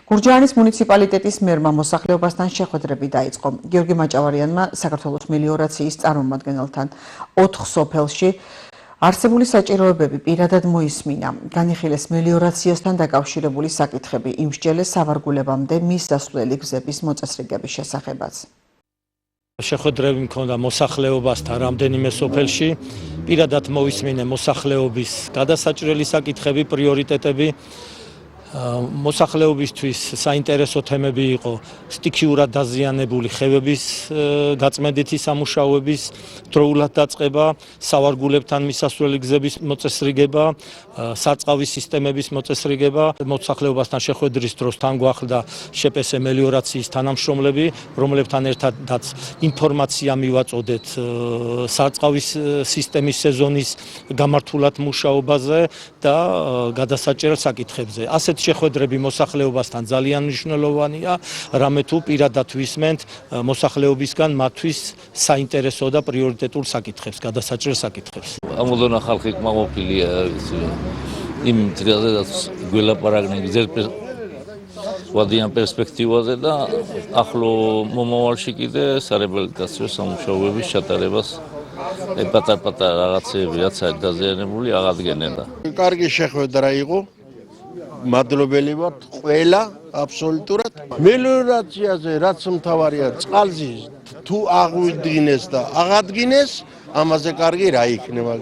გურჯაანის მუნიციპალიტეტის მერმა მოსახლეობასთან შეხვედრები დაიწყო. გიორგი მაჭავარიანმა საქართველოს მელიორაციის წარმომადგენელთან 4 სოფელში არსებული საჭიროებები პირადად მოისმინა. განიხილეს მელიორაციასთან დაკავშირებული საკითხები, იმსჯელეს სავარგულებამდე მის დასვლელი გზების მოწესრიგების შესახებაც. შეხვედრები მქონდა მოსახლეობასთან რამდენიმე სოფელში, პირადად მოისმინე მოსახლეობის გადასაჭრელი საკითხები, პრიორიტეტები. მოსახლეობისთვის საინტერესო თემები იყო სტიქიურად დაზიანებული ხევების გაწმენდითი სამუშაოების დროულად დაწყება, სავარგულებთან მისასვლელი გზების მოწესრიგება, სარწყავის სისტემების მოწესრიგება. მოსახლეობასთან შეხვედრის დროს თან გვახლდა შპს მელიორაციის თანამშრომლები, რომლებთან ერთადაც ინფორმაცია მივაწოდეთ სარწყავის სისტემის სეზონის გამართულად მუშაობაზე და გადასაჭრელ საკითხებზე. ასეთ შეხვედრები მოსახლეობასთან ძალიან მნიშვნელოვანია, რამე თუ პირადად ვისმენთ მოსახლეობისგან მათთვის საინტერესო და პრიორიტეტულ საკითხებს, გადასაჭრელ საკითხებს. ამოდონა ხალხი კმაყოფილია იმ დღესაც გველაპარაკდნენ ვადიან პერსპექტივაზე და ახლო მომავალში კიდე სარეაბილიტაციო სამუშაოების ჩატარებას პატარ-პატარ რაღაცები რაც არის დაზიანებული აღადგენენ და კარგი შეხვედრა იყო. მადლობელი ვართ ყველა აბსოლუტურად. მელიორაციაზე რაც მთავარია წყალზე თუ აღვიდგინეს და აღადგინეს, ამაზე კარგი რა იქნება.